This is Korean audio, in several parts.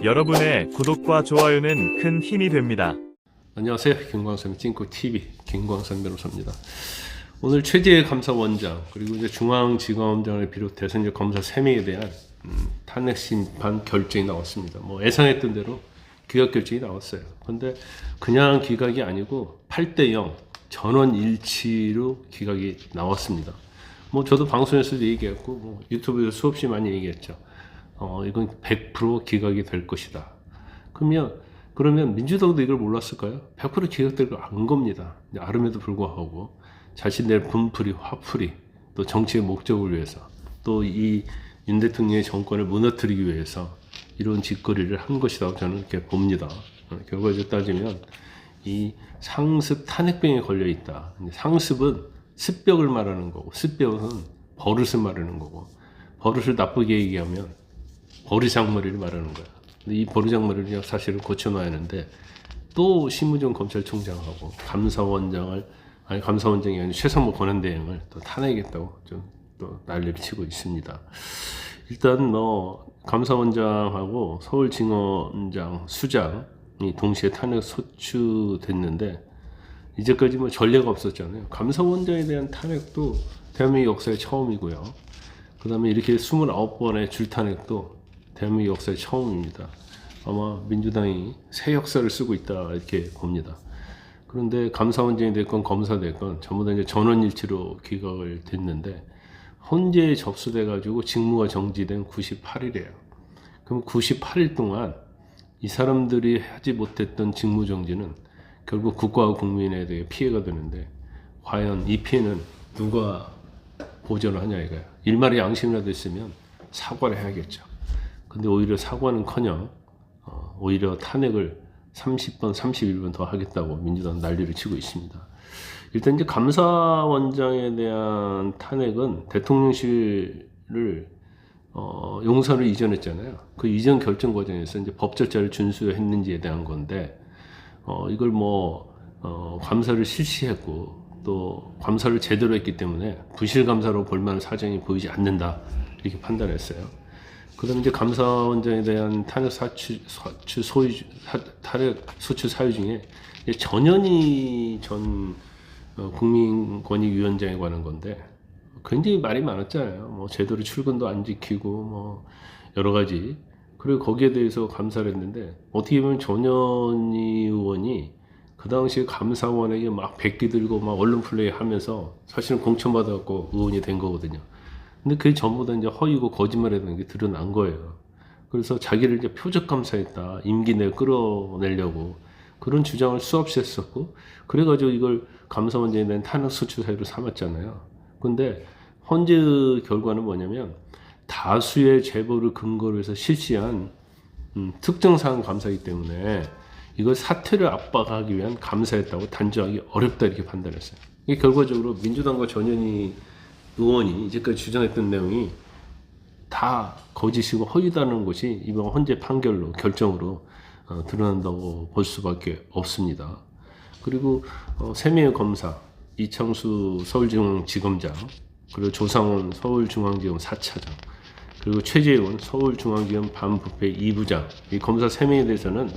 여러분의 구독과 좋아요는 큰 힘이 됩니다. 안녕하세요. 김광삼의 찐코TV 김광삼 변호사입니다. 오늘 최재 감사원장 그리고 이제 중앙지검장을 비롯해서 이제 검사 3명에 대한 탄핵 심판 결정이 나왔습니다. 뭐 예상했던 대로 기각 결정이 나왔어요. 근데 그냥 기각이 아니고 8대0 전원 일치로 기각이 나왔습니다. 뭐 저도 방송에서도 얘기했고 뭐 유튜브에서 수없이 많이 얘기했죠. 이건 100% 기각이 될 것이다. 그러면 민주당도 이걸 몰랐을까요? 100% 기각될 거 안 겁니다. 아름에도 불구하고 자신들의 분풀이, 화풀이, 또 정치의 목적을 위해서, 또 이 윤 대통령의 정권을 무너뜨리기 위해서 이런 짓거리를 한 것이라고 저는 이렇게 봅니다. 결과적으로 따지면 이 상습 탄핵병에 걸려 있다. 상습은 습벽을 말하는 거고, 습벽은 버릇을 말하는 거고, 버릇을 나쁘게 얘기하면 버르장머리를 말하는 거야. 근데 이 버르장머리를 사실은 고쳐놔야 하는데 또 신무정 검찰총장하고 감사원장이 아니라 최상무 권한대행을 또 탄핵했다고 좀 또 난리를 치고 있습니다. 일단 감사원장하고 서울징원장 수장이 동시에 탄핵 소추됐는데 이제까지 뭐 전례가 없었잖아요. 감사원장에 대한 탄핵도 대한민국 역사의 처음이고요. 그 다음에 이렇게 29번의 줄탄핵도 대한민국 역사의 처음입니다. 아마 민주당이 새 역사를 쓰고 있다 이렇게 봅니다. 그런데 감사원장이 됐건 검사 됐건 전부 다 이제 전원일치로 기각을 됐는데 헌재에 접수돼 가지고 직무가 정지된 98일이에요. 그럼 98일 동안 이 사람들이 하지 못했던 직무 정지는 결국 국가와 국민에 대해 피해가 되는데 과연 이 피해는 누가 보전을 하냐 이거야. 일말의 양심이라도 있으면 사과를 해야겠죠. 근데 오히려 사과는커녕 오히려 탄핵을 30번, 31번 더 하겠다고 민주당 난리를 치고 있습니다. 일단 이제 감사원장에 대한 탄핵은 대통령실을 용사로 이전했잖아요. 그 이전 결정 과정에서 이제 법 절차를 준수했는지에 대한 건데 이걸 감사를 실시했고 또 감사를 제대로 했기 때문에 부실 감사로 볼 만한 사정이 보이지 않는다 이렇게 판단했어요. 그다음 이제 감사원장에 대한 탄핵 소추 사유 중에 전현희 전 국민권익위원장에 관한 건데 굉장히 말이 많았잖아요. 제대로 출근도 안 지키고 여러 가지. 그리고 거기에 대해서 감사를 했는데 어떻게 보면 전현희 의원이 그 당시에 감사원에게 막 백기 들고 막 언론 플레이 하면서 사실은 공천받아갖고 의원이 된 거거든요. 근데 그게 전부 다 이제 허위고 거짓말이라는 게 드러난 거예요. 그래서 자기를 이제 표적 감사했다. 임기 내 끌어내려고 그런 주장을 수없이 했었고, 그래가지고 이걸 감사원장에 대한 탄핵 소추 사유로 삼았잖아요. 근데 헌재 결과는 뭐냐면 다수의 제보를 근거로 해서 실시한 특정 사안 감사이기 때문에 이걸 사퇴를 압박하기 위한 감사였다고 단정하기 어렵다 이렇게 판단했어요. 이게 결과적으로 민주당과 전현희 의원이 이제까지 주장했던 내용이 다 거짓이고 허위다는 것이 이번 헌재 판결로 결정으로 드러난다고 볼 수밖에 없습니다. 그리고 3명의 검사 이창수 서울중앙지검장 그리고 조상원 서울중앙지검 4차장 그리고 최재훈 서울중앙지검 반부패 2부장 이 검사 3명에 대해서는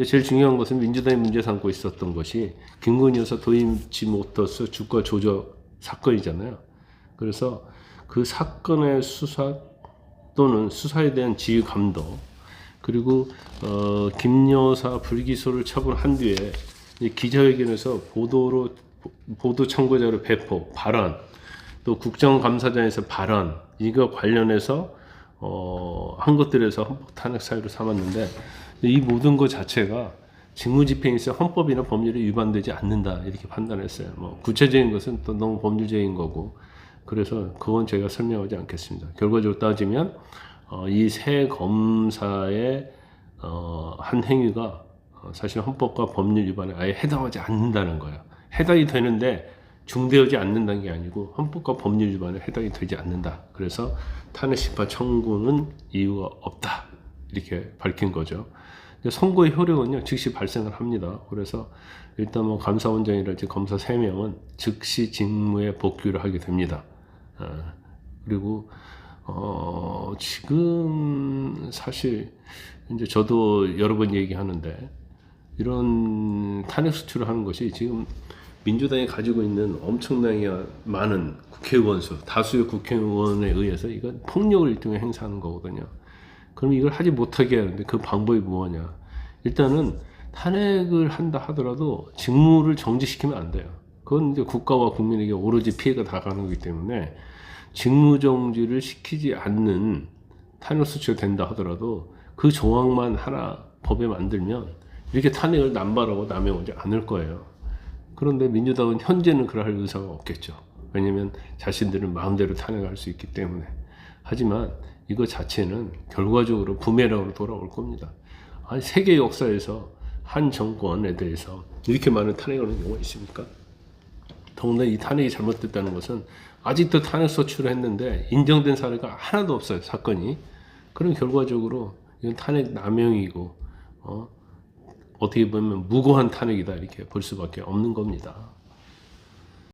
제일 중요한 것은 민주당이 문제 삼고 있었던 것이 김건희 여사 도이치모터스 주가 조작 사건이잖아요. 그래서 그 사건의 수사 또는 수사에 대한 지휘 감독 그리고 김 여사 불기소를 처분한 뒤에 기자회견에서 보도 청구자료 배포 발언 또 국정감사장에서 발언 이거 관련해서 한 것들에서 헌법 탄핵 사유로 삼았는데 이 모든 것 자체가 직무집행에 있어 헌법이나 법률에 위반되지 않는다 이렇게 판단했어요. 구체적인 것은 또 너무 법률적인 거고 그래서 그건 제가 설명하지 않겠습니다. 결과적으로 따지면 이 세 검사의 한 행위가 사실 헌법과 법률 위반에 아예 해당하지 않는다는 거예요. 해당이 되는데 중대하지 않는다는 게 아니고 헌법과 법률 위반에 해당이 되지 않는다. 그래서 탄핵 심판 청구는 이유가 없다. 이렇게 밝힌 거죠. 선고의 효력은요 즉시 발생을 합니다. 그래서 일단 감사원장이랄지 검사 3명은 즉시 직무에 복귀를 하게 됩니다. 그리고 지금 사실 이제 저도 여러 번 얘기하는데 이런 탄핵 수출을 하는 것이 지금 민주당이 가지고 있는 엄청나게 많은 국회의원 수, 다수의 국회의원에 의해서 이건 폭력을 일종의 행사하는 거거든요. 그럼 이걸 하지 못하게 하는데 그 방법이 뭐냐? 일단은 탄핵을 한다 하더라도 직무를 정지시키면 안 돼요. 그건 이제 국가와 국민에게 오로지 피해가 다 가는 거기 때문에 직무 정지를 시키지 않는 탄핵 수출이 된다 하더라도 그 조항만 하나 법에 만들면 이렇게 탄핵을 남발하고 남용하지 않을 거예요. 그런데 민주당은 현재는 그럴 의사가 없겠죠. 왜냐하면 자신들은 마음대로 탄핵할 수 있기 때문에. 하지만 이거 자체는 결과적으로 부메랑으로 돌아올 겁니다. 아니, 세계 역사에서 한 정권에 대해서 이렇게 많은 탄핵을 하는 경우가 있습니까? 더군다나 이 탄핵이 잘못됐다는 것은 아직도 탄핵 소추를 했는데 인정된 사례가 하나도 없어요, 사건이. 그럼 결과적으로 이건 탄핵 남용이고 어떻게 보면 무고한 탄핵이다 이렇게 볼 수밖에 없는 겁니다.